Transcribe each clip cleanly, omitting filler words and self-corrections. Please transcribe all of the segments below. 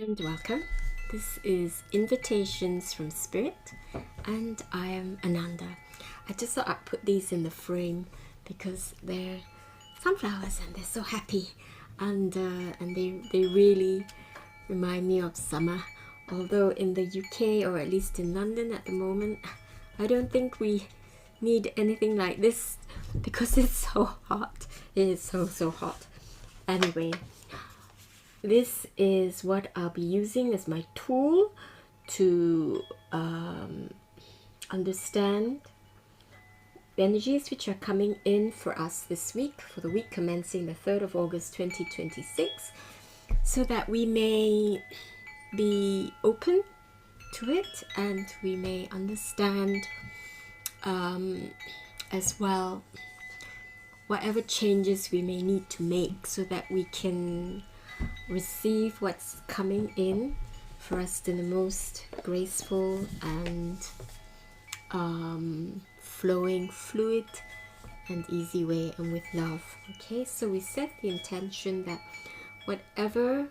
and welcome. This is Invitations from Spirit, and I am Ananda. I just thought I'd put these in the frame because they're sunflowers and they're so happy, and they really remind me of summer. Although in the UK, or at least in London at the moment, I don't think we need anything like this because it's so hot. It is so hot. Anyway, this is what I'll be using as my tool to understand the energies which are coming in for us this week, for the week commencing the 3rd of August 2026, so that we may be open to it and we may understand as well whatever changes we may need to make so that we can receive what's coming in for us in the most graceful and flowing, fluid and easy way, and with love. Okay, so we set the intention that whatever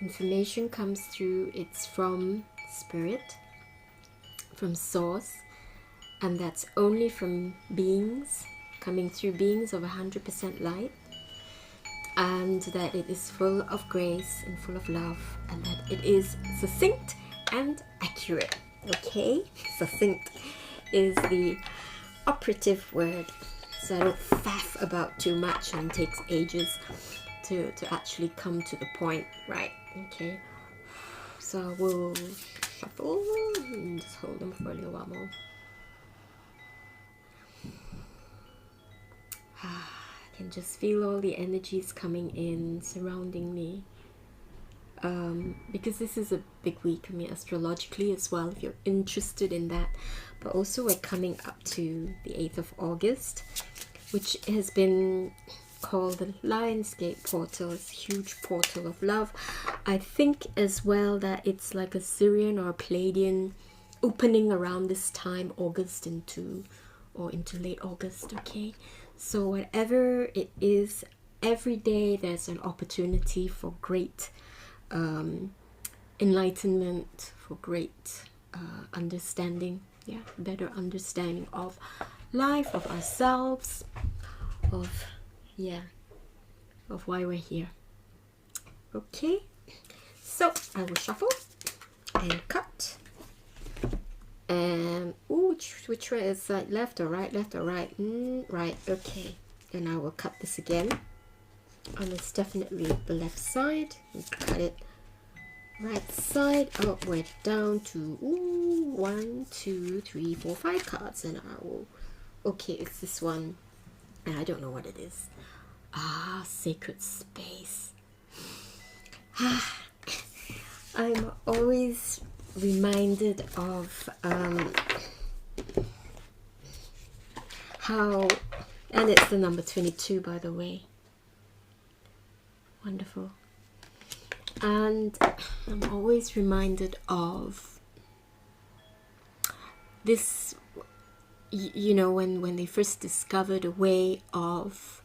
information comes through, it's from spirit, from source, and that's only from beings, coming through beings of 100% light, and that it is full of grace and full of love, and that it is succinct and accurate. Okay, succinct is the operative word, so I don't faff about too much and it takes ages to actually come to the point, right? Okay, so I will shuffle and just hold them for a little while more. I can just feel all the energies coming in, surrounding me. Because this is a big week, I mean, astrologically as well, if you're interested in that. But also we're coming up to the 8th of August, which has been called the Lionsgate Portal. It's a huge portal of love. I think as well that it's like a Syrian or a Palladian opening around this time, August into late August, okay? So whatever it is, every day there's an opportunity for great enlightenment, for great understanding, better understanding of life, of ourselves, of why we're here. Okay, so I will shuffle and cut. And which way is that? Left or right? Left or right? Right. Okay. And I will cut this again. And it's definitely the left side. And cut it right side outward down to 1, 2, 3, 4, 5 cards. And I will. Okay, it's this one. And I don't know what it is. Sacred space. I'm always reminded of how, and it's the number 22, by the way. Wonderful. And I'm always reminded of this, you know, when they first discovered a way of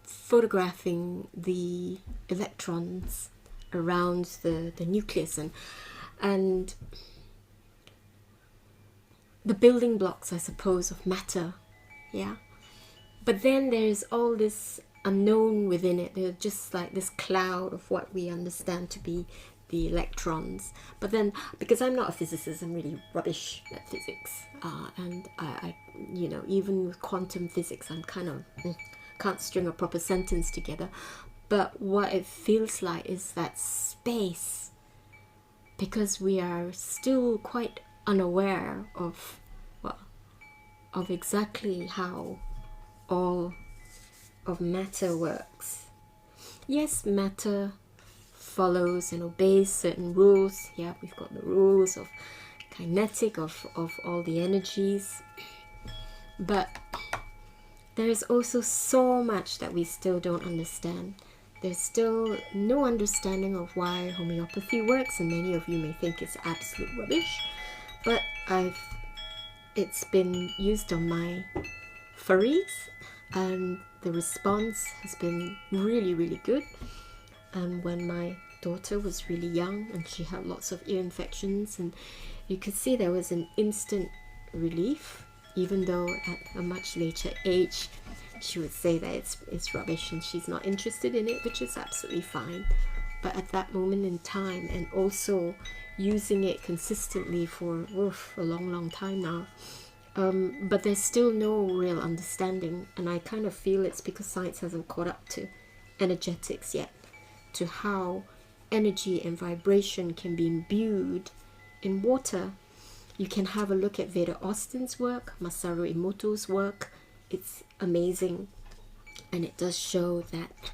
photographing the electrons around the nucleus and the building blocks, I suppose, of matter, yeah. But then there's all this unknown within it. There's just like this cloud of what we understand to be the electrons. But then, because I'm not a physicist, I'm really rubbish at physics, and I you know, even with quantum physics, I'm kind of can't string a proper sentence together. But what it feels like is that space, because we are still quite unaware of, well, of exactly how all of matter works. Yes, matter follows and obeys certain rules. Yeah, we've got the rules of kinetic, of all the energies. But there's also so much that we still don't understand. There's still no understanding of why homeopathy works, and many of you may think it's absolute rubbish, but it's been used on my furries, and the response has been really, really good. And when my daughter was really young and she had lots of ear infections, and you could see there was an instant relief, even though at a much later age she would say that it's rubbish and she's not interested in it, which is absolutely fine. But at that moment in time, and also using it consistently for a long time now, but there's still no real understanding, and I kind of feel it's because science hasn't caught up to energetics yet, to how energy and vibration can be imbued in water. You can have a look at Veda Austin's work, Masaru Emoto's work. It's amazing, and it does show that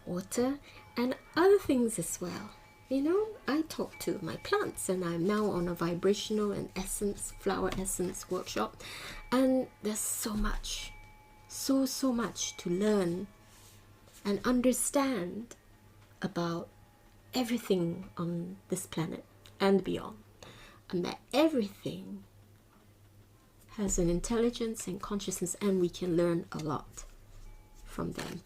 water and other things as well. You know, I talk to my plants, and I'm now on a vibrational and essence, flower essence workshop, and there's so much, so much to learn and understand about everything on this planet and beyond, and that everything has an intelligence and consciousness, and we can learn a lot from them.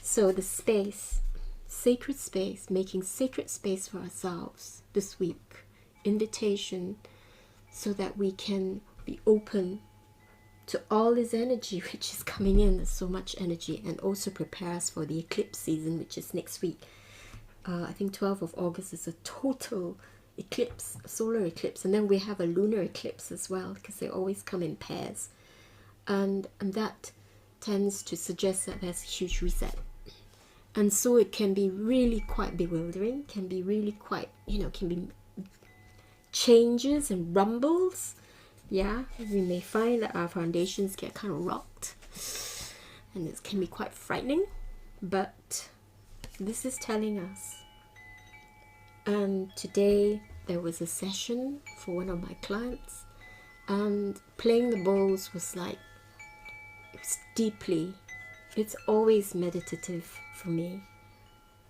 So the space, sacred space, making sacred space for ourselves this week, invitation, so that we can be open to all this energy which is coming in. There's so much energy, and also prepare us for the eclipse season, which is next week. I think 12th of August is a total eclipse, a solar eclipse, and then we have a lunar eclipse as well, because they always come in pairs, and that tends to suggest that there's a huge reset. And so it can be really quite bewildering, can be really quite, can be changes and rumbles. Yeah, we may find that our foundations get kind of rocked, and it can be quite frightening, but this is telling us. And today there was a session for one of my clients, and playing the bowls was like, it was deeply, it's always meditative for me,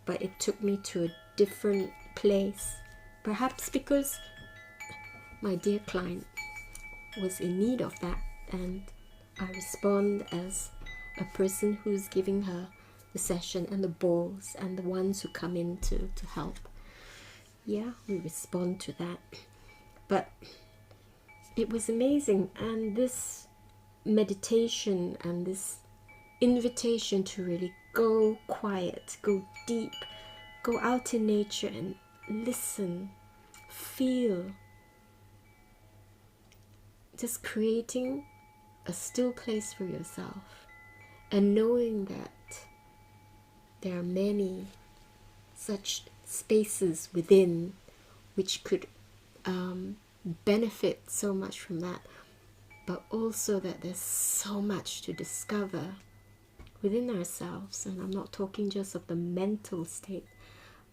but it took me to a different place, perhaps because my dear client was in need of that, and I respond as a person who's giving her the session and the bowls and the ones who come in to help. Yeah, we respond to that. But it was amazing, and this meditation and this invitation to really go quiet, go deep, go out in nature and listen, feel, just creating a still place for yourself, and knowing that there are many such spaces within which could benefit so much from that, but also that there's so much to discover within ourselves. And I'm not talking just of the mental state,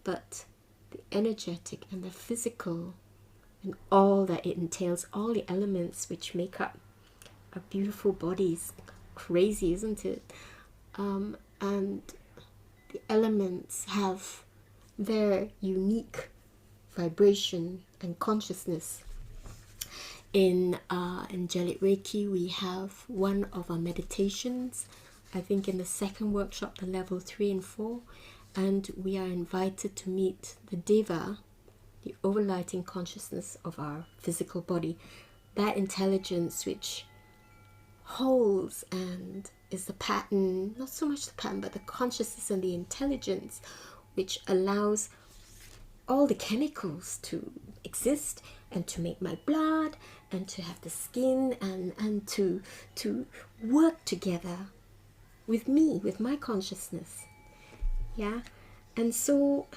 but the energetic and the physical, and all that it entails, all the elements which make up our beautiful bodies. Crazy, isn't it? And the elements have their unique vibration and consciousness. In Angelic Reiki, we have one of our meditations, I think in the second workshop, the level 3 and 4, and we are invited to meet the Deva, the overlighting consciousness of our physical body, that intelligence which holds and is the pattern, not so much the pattern, but the consciousness and the intelligence which allows all the chemicals to exist, and to make my blood, and to have the skin, and to work together with me, with my consciousness. Yeah, and so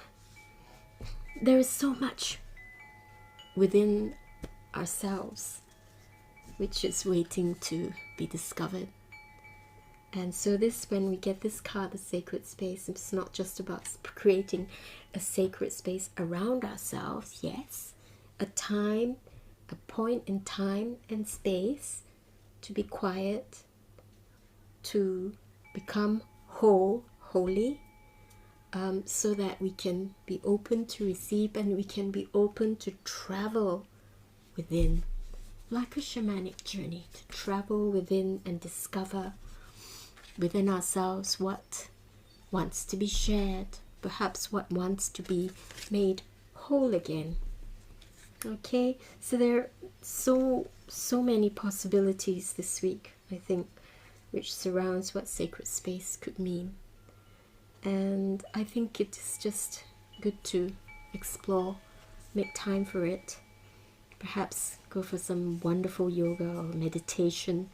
there is so much within ourselves which is waiting to be discovered. And so this, when we get this card, the sacred space, it's not just about creating a sacred space around ourselves. Yes, a time, a point in time and space to be quiet, to become whole, holy, so that we can be open to receive, and we can be open to travel within, like a shamanic journey, to travel within and discover within ourselves what wants to be shared, perhaps what wants to be made whole again. Okay, so there are so many possibilities this week, I think, which surrounds what sacred space could mean. And I think it's just good to explore, make time for it. Perhaps go for some wonderful yoga or meditation,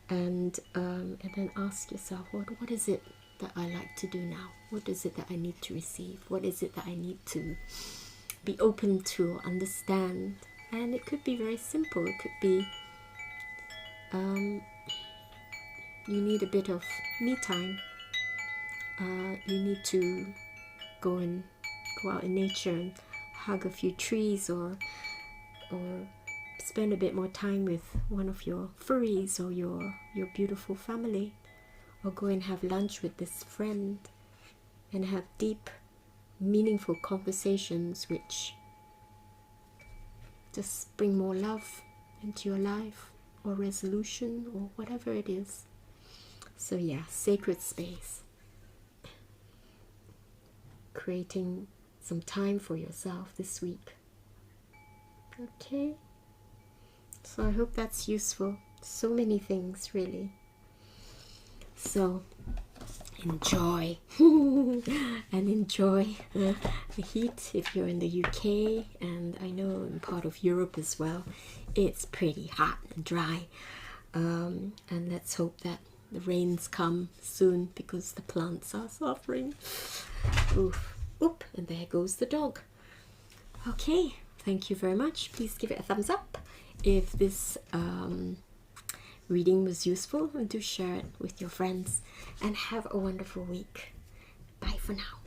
and then ask yourself, what is it that I like to do now? What is it that I need to receive? What is it that I need to be open to or understand? And it could be very simple. It could be you need a bit of me time. You need to go out in nature and hug a few trees, or spend a bit more time with one of your furries or your beautiful family, or go and have lunch with this friend and have deep, meaningful conversations which just bring more love into your life, or resolution, or whatever it is. So yeah, sacred space. Creating some time for yourself this week. Okay, so I hope that's useful. So many things, really. So enjoy and enjoy the heat if you're in the UK, and I know in part of Europe as well, it's pretty hot and dry, and let's hope that the rains come soon, because the plants are suffering. Oof. Oop, and there goes the dog. Okay, thank you very much. Please give it a thumbs up if this reading was useful, and do share it with your friends, and have a wonderful week. Bye for now.